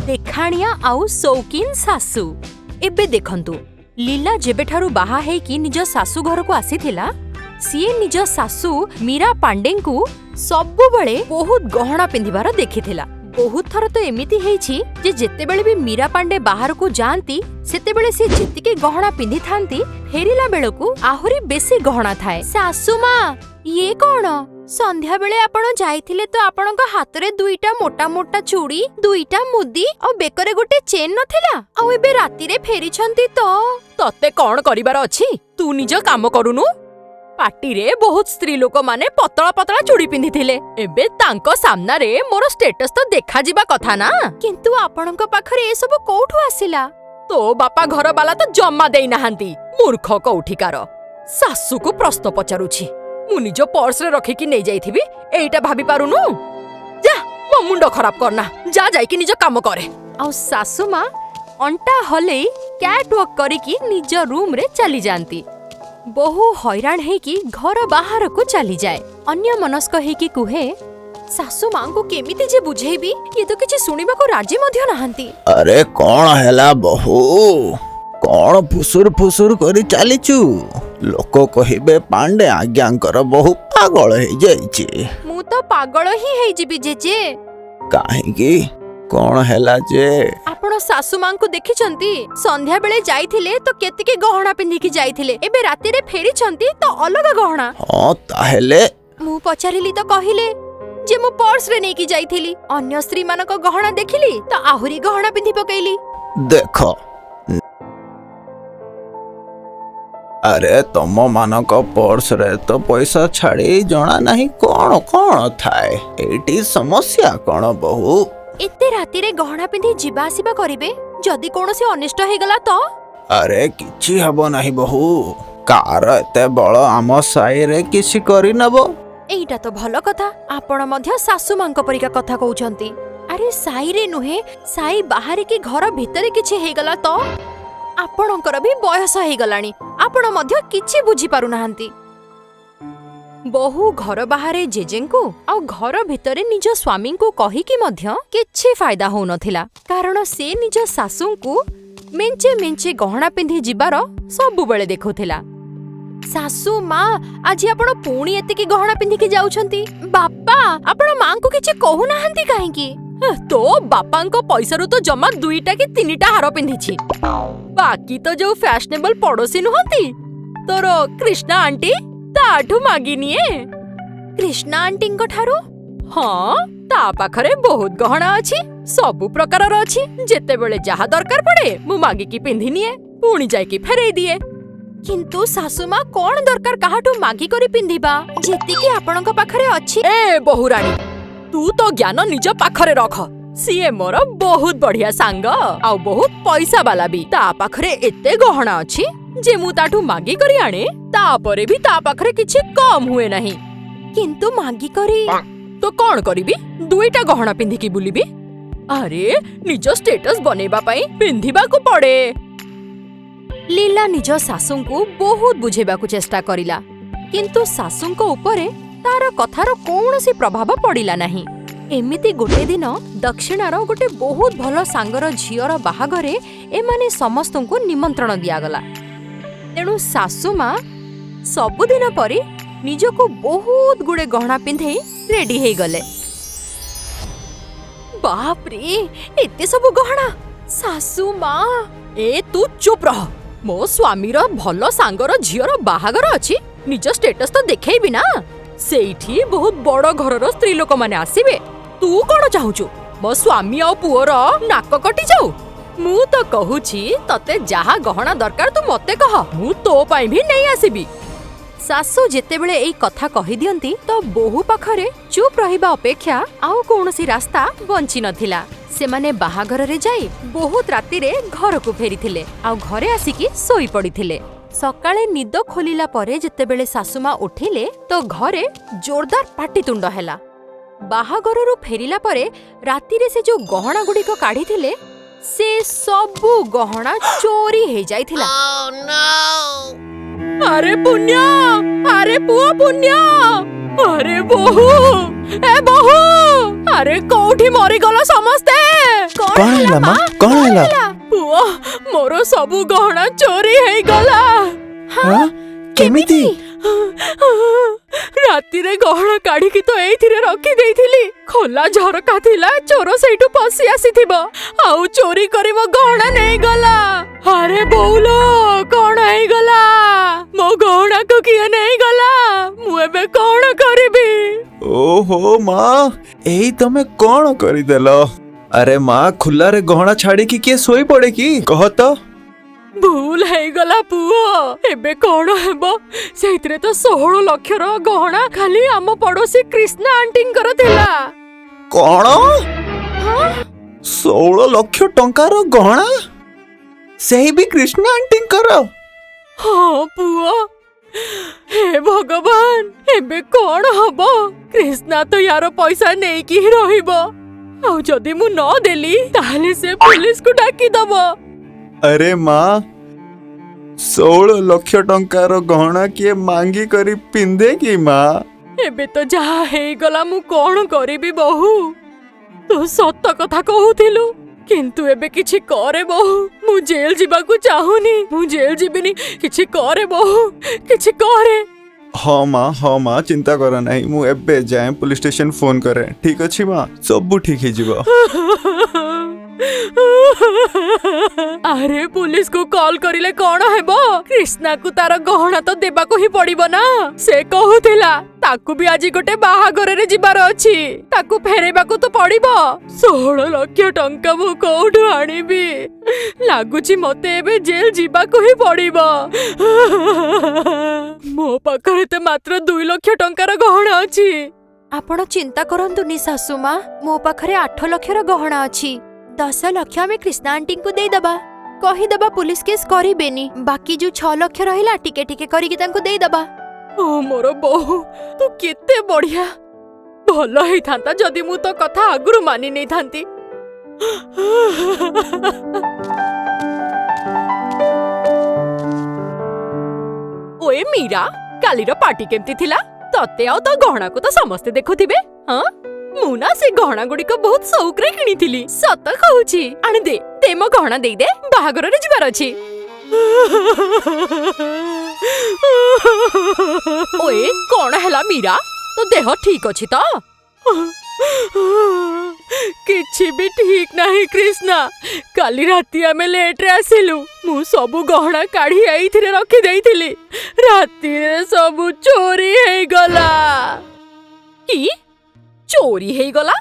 देखाणिया आउ शौकीन सासू। एबे देखंतु लीला जेबेठारु बाहा हेकी निज सासू घर को आसीथिला सीए निज सासू मीरा पांडे को सबु बळे बहुत गहना पिंधिबार देखिथिला। बहुत थर तो एमिति हेछि जे जेतेबेले भी मीरा पांडे बाहर को जानती सेतेबेले से जेतिके गहना पिंधि थांती फेरिला बेलकू आहुरी बेसी गहना थाए। सासू मां ये कौन संध्या बेले आपण जाइथिले तो आपणक हातरे दुईटा मोटा मोटा चूड़ी दुईटा मुदी और बेकरे गोटे चेन नथिला आ एबे राती रे फेरिछंती तो तते कौन करिबार अछि तू निज काम करूनु। पार्टी रे बहुत स्त्री लोक माने पतला पतला चूड़ी पिंधि थिले एबे तांको सामना रे मोर स्टेटस तो देखा जिबा कथा ना। किंतु आपणक पाखरे ए सब कोठु आसिला तो बापा घर बाला तो जम्मा देई नाहंती मूर्ख कोठिकार। सासू को प्रश्न पचारुछि मु निज पर्स रे रखी कि नै जाइथिबी एइटा भाबी पारुनु। जा मो मुंडो खराब करना जा जाई कि निज काम करे। आ सासू मां अंटा हले कैट वॉक करी कि निज रूम रे चली जानती। बहु हैरान है कि घर बाहर को चली जाए अन्य मनस्क है कि कुहे सासू मां को केमिति जे बुझेबी ये तो किछि सुनिबा को राजी मध्य नहंती। अरे कौन हैला बहू कौन फुसुर फुसुर करी चालिचु लोक कहिबे पांडे आज्ञांकर बहु पागल हे जाइछि। मु तो पागल ही हे जिबी जेजे काहेकि कौन हैला जे आपण सासू मां को देखिचंती संध्या बेले जाइथिले तो केतिके गहना पिंधि कि जाइथिले एबे राती रे फेरिचंती तो अलग गहना। हां ताहेले मु पचारिली तो कहिले जे मु पर्स रे नै कि जाइथिली अन्य स्त्री मानक गहना देखिली तो आहुरी गहना पिंधि पकेइली। देखो अरे तुम मानक पर्स रे तो पैसा छाड़ी जना नहीं कौन कौन थाए एटी समस्या कौन बहु एते राती रे गहना पिंधि जिबा आसीबा करिवे जदी कोनोसी अनिष्ट हे गला तो। अरे किछि हबो नाही बहु कार एते बळ आम साई रे किछि करि नबो। एइटा तो भलो कथा आपण मध्य सासू मांक परिका कथा कहउचंती। अरे साई रे नुहे साई बाहर की घर भीतर किछि हे गला तो आपणकर भी बयस हे गलानी आपण मध्य किछि बुझी पारु नाहंती। बहु घर बाहरे जेजेंको आ घर भितरे निज स्वामी को कही कि मध्य किछि फायदा हो नथिला कारण से निज सासू को मेंचे मेंचे गहना पिंधि जिबार सब बेले देखुथिला। सासू मां आज आपण पुणी एते की गहना पिंधि के जाउछंती बापा आपण मां को किछि कहू नाहंती काहेकी तो बापांको पैसा तो जमा 2टा कि 3टा हार पिंधिछि बाकी तो जो फैशनेबल पड़ोसी नुहंती तोर कृष्णा आंटी ताठू मागिनिए। कृष्णा आंटी को ठारू हाँ ता पाखरे बहुत गहना अछि सबु प्रकार रो अछि जेते बेले जहा दरकार पड़े मु मागी की पिंधि निए पुणी जाई की फेरई दिए। किंतु सासू मां कोन दरकार काहाठू मागी करी पिंधिबा जेति की आपणक पाखरे अछि। ए बहुरानी तू तो ज्ञान निज पाखरे रख सीए मोर बहुत बढ़िया सांग आ बहुत पैसा वाला भी ता पाखरे एते गहना अछि जे मु ताठू मागी करी आणे तापरे भी ता पाखरे किछि कम हुए नहीं। किंतु मागी करी तो कौन करिबी 2टा गहना पिंधि की बुलिबी। अरे निज स्टेटस बनेबा पई पिंधिबा को पड़े। लीला निज सासू को बहुत बुझेबा को चेष्टा करिला किंतु सासू को ऊपरे तार कथार कौनसी प्रभाव पड़िला नहीं। एमिति गोटे दिन दक्षिणार गोटे बहुत भलो सांगर झियर बाहागरे एमाने समस्त को निमंत्रण दियागला तेणु सासू मां सबुदिन परी निजको बहुत गुड़े गहना पिंधे रेडी हे गले। बाप रे एते सब गहना सासू मां ए तू चुप रह मो स्वामीर भलो सांगर झियर बाहागर अछि निज स्टेटस तो देखैबी ना सेठी बहुत बड़ घरर स्त्री लोक माने आसीबे तू कोन चाहुचु मो स्वामी आ पुओर नाक कटि जाऊ। मु तो कहूची तते जहा गहना दरकार तू मते कह मु तो पाई भी नहीं आसीबी। सासू जेते बेले एई कथा कहि दियंती तो बहु पाखरे चुप रहिबा अपेक्षा आउ कोनोसी रास्ता बंची नथिला। से माने बाहागर रे जाई बहुत राती रे घर को फेरिथिले आ घरे आसीकी सोई पड़िथिले। सकाळे निद खोलिला परे जेते बेले सासुमा उठिले तो घरे जोरदार पाटीतुंड हैला। बाहागररू फेरिला परे राती रे से जो गहना गुडी को काढी थिले से सबु गहना चोरी हे जाइथिला। Oh, no! अरे पुण्य अरे पुआ पुण्य अरे बहु ए बहु अरे कोठी मरी गलो समस्ते। କଣ ହେଲା ମା? କଣ ହେଲା? ପୁଅ ମୋର ସବୁ ଗହଣା ଚୋରି ହେଇଗଲା। ହଁ? କେମିତି? ରାତିରେ ଗହଣା କାଢିକି ତ ଏଇଥିରେ ରଖି ଦେଇଥିଲି। ଖୋଲା ଝରକା ଥିଲା, ଚୋର ସେଇଠୁ ପଶି ଆସିଥିବ ଆଉ ଚୋରି କରି ମୋ ଗହଣା ନେଇଗଲା। ଆରେ ବୋଉଲୋ, କଣ ହେଇଗଲା? ମୋ ଗହଣାକୁ କିଏ ନେଇଗଲା? ମୁଁ ଏବେ କଣ କରିବି? ଓହୋ ମା, ଏଇ ତମେ କଣ କରିଦେଲ? ଆରେ ମା, ଖୁଲାରେ ଗହଣା ଛାଡିକି କିଏ ଶୋଇ ପଡେ କି? କହ ତ। ଭୁଲ ହେଇଗଲା ପୁଅ, ଏବେ କଣ ହେବ? ସେଇଥିରେ ତ 16 ଲକ୍ଷର ଗହଣା ଖାଲି ଆମ ପଡୋଶୀ କ୍ରିଷ୍ଣା ଆଣ୍ଟିଙ୍କର ଥିଲା। କଣ? 16 ଲକ୍ଷ ଟଙ୍କାର ଗହଣା? ସେହି ବି କ୍ରିଷ୍ଣା ଆଣ୍ଟିଙ୍କର? ହଁ ପୁଅ, ହେ ଭଗବାନ, ଏବେ କଣ ହବ? କ୍ରିଷ୍ଣା ତ ୟାର ପଇସା ନେଇକି ହିଁ ରହିବ। ଆଉ ଯଦି ମୁଁ ନ ଦେଲି ତାହେଲେ ସେ ପୁଲିସକୁ ଡାକିଦବ। ଆରେ ମା, 16 ଲକ୍ଷ ଟଙ୍କାର ଗହଣା କିଏ ମାଙ୍ଗି କରି ପିନ୍ଧେ କି ମା? ଏବେ ତ ଯାହା ହେଇଗଲା, ମୁଁ କଣ କରିବି ବୋହୁ? ତୁ ସତ କଥା କହୁଥିଲୁ, କିନ୍ତୁ ଏବେ କିଛି କରେ ବୋହୁ। ମୁଁ ଜେଲ ଯିବାକୁ ଚାହୁଁନି। ମୁଁ ଜେଲ ଯିବିନି। କିଛି କରେ ବୋହୁ, କିଛି କରେ। ହଁ ମା, ଚିନ୍ତା କର ନାହିଁ। ମୁଁ ଏବେ ଯାଏ ପୁଲିସ ଷ୍ଟେସନ ଫୋନ କରେ। ଠିକ ଅଛି ମା, ସବୁ ଠିକ ହେଇଯିବ। ଆରେ ପୁଲିସକୁ କଲ୍ କରିଲେ କଣ ହେବ? କ୍ରିଷ୍ଣାକୁ ତାର ଗହଣା ତ ଦେବାକୁ ହିଁ ପଡିବ ନା। ସେ କହୁଥିଲା ତାକୁ ବି ଆଜି ଗୋଟେ ବାହାଘରରେ ଯିବାର ଅଛି, ତାକୁ ଫେରେଇବାକୁ ତ ପଡିବ। 16 ଲକ୍ଷ ଟଙ୍କା ମୁଁ କୋଉଠୁ ଆଣିବି? ଲାଗୁଛି ମତେ ଏବେ ଜେଲ ଯିବାକୁ ହିଁ ପଡିବ। ମୋ ପାଖରେ ତ ମାତ୍ର 2 ଲକ୍ଷ ଟଙ୍କାର ଗହଣା ଅଛି। ଆପଣ ଚିନ୍ତା କରନ୍ତୁନି ଶାଶୁମା, ମୋ ପାଖରେ 8 ଲକ୍ଷର ଗହଣା ଅଛି। 10 ଲକ୍ଷ ଆମେ କ୍ରିଷ୍ଣା ଆଣ୍ଟିଙ୍କୁ ଦେଇଦବା। କହିଦବା ପୁଲିସ କେସ୍ କରିବେନି। ବାକି ଯୋଉ 6 ଲକ୍ଷ ରହିଲା ଟିକେ ଟିକେ କରିକି ତାଙ୍କୁ ଦେଇଦବା। ଓ ମୋର ବୋହୁ, ତୁ କେତେ ବଢିଆ। ଭଲ ହେଇଥାନ୍ତା ଯଦି ମୁଁ ତ କଥା ଆଗରୁ ମାନି ନେଇଥାନ୍ତି। ଓଏ ମୀରା, କାଲିର ପାର୍ଟି କେମିତି ଥିଲା? ତତେ ଆଉ ତୋ ଗହଣାକୁ ତ ସମସ୍ତେ ଦେଖୁଥିବେ। ହଁ, ମୁଁ ନା ସେ ଗହଣା ଗୁଡିକ ବହୁତ ସଉକରେ କିଣିଥିଲି। ସତ କହୁଛି। ଆଣି ଦେ, ଦେ ମୋ ଗହଣା ଦେଇଦେ, ବାହାଘରରେ ଯିବାର ଅଛି। ଓଏ କଣ ହେଲା ମୀରା? ତୋ ଦେହ ଠିକ ଅଛି ତ? କିଛି ବି ଠିକ ନାହିଁ କ୍ରିଷ୍ଣା। କାଲି ରାତି ଆମେ ଲେଟରେ ଆସିଲୁ। ମୁଁ ସବୁ ଗହଣା କାଢି ଏଇଥିରେ ରଖି ଦେଇଥିଲି। ରାତିରେ ସବୁ ଚୋରି ହେଇଗଲା। କି? ଚୋରି ହେଇଗଲା?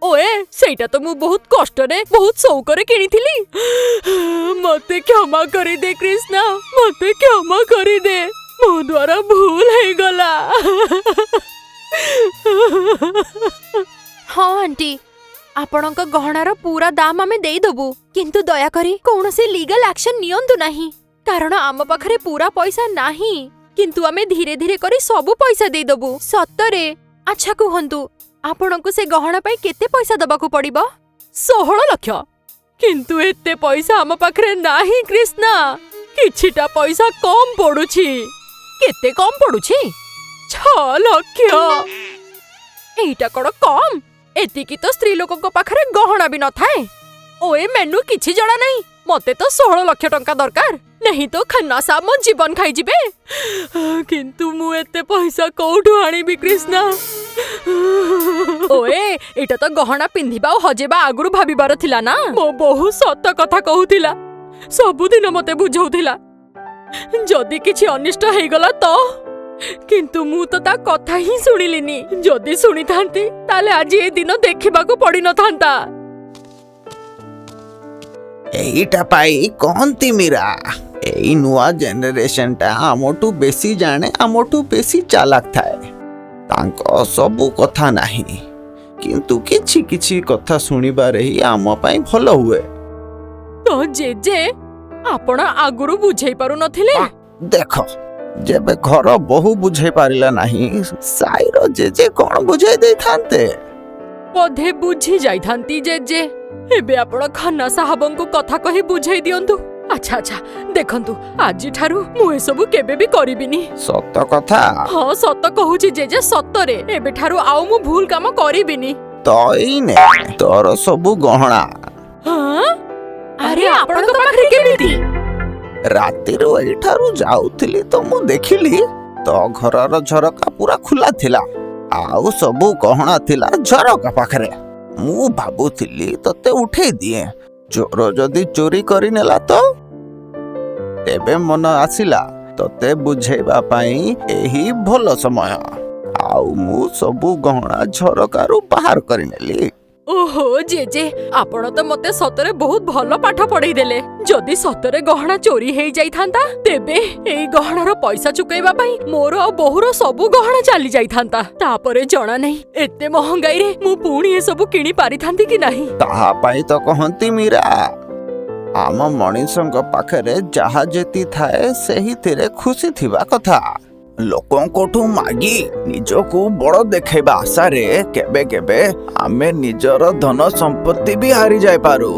ଓଏ, ସେଇଟା ତ ମୁଁ ବହୁତ କଷ୍ଟରେ, ବହୁତ ସଉକରେ କିଣିଥିଲି। ମତେ କ୍ଷମା କରିଦେ କ୍ରିଷ୍ଣା, ମତେ କ୍ଷମା କରିଦେ। ମୋ ଦ୍ୱାରା ଭୁଲ ହେଇଗଲା। ହଁ ଆଣ୍ଟି, ଆପଣଙ୍କ ଗହଣାର ପୁରା ଦାମ ଆମେ ଦେଇଦବୁ, କିନ୍ତୁ ଦୟାକରି କୌଣସି ଲିଗାଲ ଆକ୍ସନ ନିଅନ୍ତୁ ନାହିଁ। କାରଣ ଆମ ପାଖରେ ପୁରା ପଇସା ନାହିଁ, କିନ୍ତୁ ଆମେ ଧୀରେ ଧୀରେ କରି ସବୁ ପଇସା ଦେଇଦବୁ। ସତରେ। ଆଚ୍ଛା କୁହନ୍ତୁ, ଆପଣଙ୍କୁ ସେ ଗହଣା ପାଇଁ କେତେ ପଇସା ଦବାକୁ ପଡିବ? 16 ଲକ୍ଷ। କିନ୍ତୁ ଏତେ ପଇସା ଆମ ପାଖରେ ନାହିଁ କ୍ରିଷ୍ଣା। କିଛିଟା ପଇସା କମ ପଡୁଛି। କେତେ କମ ପଡୁଛି? 6 ଲକ୍ଷ। ଏଇଟା କଣ କମ? ଏତିକି ତ ସ୍ତ୍ରୀ ଲୋକଙ୍କ ପାଖରେ ଗହଣା ବି ନଥାଏ। ଓଏ ମେନୁ, କିଛି ଜଣା ନାହିଁ। ମତେ ତ 16 ଲକ୍ଷ ଟଙ୍କା ଦରକାର, नहीं तो खन्ना साहब मो जीवन खाइजिबे। किंतु मु एते पैसा कोठु आनिबि कृष्णा? ओए एटा तो गहना पिंधिबा ओ हजेबा आगुरु भाबिबार थिला ना। मो बहु सत कथा कहूतिला, सबुदिन मते बुझौतिला जदि किछि अनिष्ट हेगला तो। किंतु मु तो ता कथा ही सुनिलिनी। जदि सुनी थांती ताले आज ए दिन देखिबाकू पड़ी न थांता। एईटा पाई कोंती मीरा, एई नुआ जेनेरेशन टा आमोटू बेसी जाने, आमोटू बेसी चालाक थाए। तांको सबु कथा नाही, किंतु किछि किछि कथा सुनिबारे ही आम पई भलो हुए। तो जेजे आपण आगुरु बुझाई पारु नथिले? देखो जेबे घर बहु बुझाई पारिला नाही, साइरो जेजे कोन बुझाई दे थांते। बोधे बुझी जाई थांती जेजे। एबे आपण खन्ना साहबंकु कथा कहि बुझाई दियंतु। अच्छा अच्छा देखंतु, आजि ठारु मु ए सब केबे भी करिबिनी। सत कथा? हां सत कहूची जेजे, सतरे एबे ठारु आउ मु भूल काम करिबिनी। तो इने तोर सबु गहना ଆରେ ଆପଣଙ୍କ ପାଖରେ କେମିତି? ରାତିରୁ ଏଇଠାରୁ ଯାଉଥିଲି ତ ମୁଁ ଦେଖିଲି ତ ଘରର ଝରକା ପୁରା ଖୋଲା ଥିଲା ଆଉ ସବୁ ଗହଣା ଥିଲା ଝରକା ପାଖରେ। ମୁଁ ଭାବୁଥିଲି ତତେ ଉଠେଇ ଦିଏ, ଚୋର ଯଦି ଚୋରି କରିନେଲା ତ। ତେବେ ମନ ଆସିଲା ତତେ ବୁଝେଇବା ପାଇଁ ଏହି ଭଲ ସମୟ, ଆଉ ମୁଁ ସବୁ ଗହଣା ଝରକାରୁ ବାହାର କରିନେଲି। ଓହୋ ଜେଜେ, ଆପଣ ତ ମତେ ସତରେ ବହୁତ ଭଲ ପାଠ ପଢେଇ ଦେଲେ। ଯଦି ସତରେ ଗହଣା ଚୋରି ହେଇ ଯାଇଥାନ୍ତା ତେବେ ଏଇ ଗହଣାର ପଇସା ଚୁକେଇବା ପାଇଁ ମୋର ଆଉ ବୋହୁର ସବୁ ଗହଣା ଚାଲି ଯାଇଥାନ୍ତା। ତାପରେ ଜଣା ନାହିଁ ଏତେ ମହଙ୍ଗାଇରେ ମୁଁ ପୁଣି ଏସବୁ କିଣି ପାରିଥାନ୍ତି କି ନାହିଁ। ତାହା ପାଇଁ ତ କହନ୍ତି ମୀରା, ଆମ ମଣିଷଙ୍କ ପାଖରେ ଯାହା ଯେତି ଥାଏ ସେହିଥିରେ ଖୁସି ଥିବା କଥା। ଲୋକଙ୍କଠୁ ମାଗି ନିଜକୁ ବଡ଼ ଦେଖେଇବା ଆଶାରେ କେବେ କେବେ ଆମେ ନିଜର ଧନ ସମ୍ପତ୍ତି ବି ହାରି ଯାଇପାରୁ।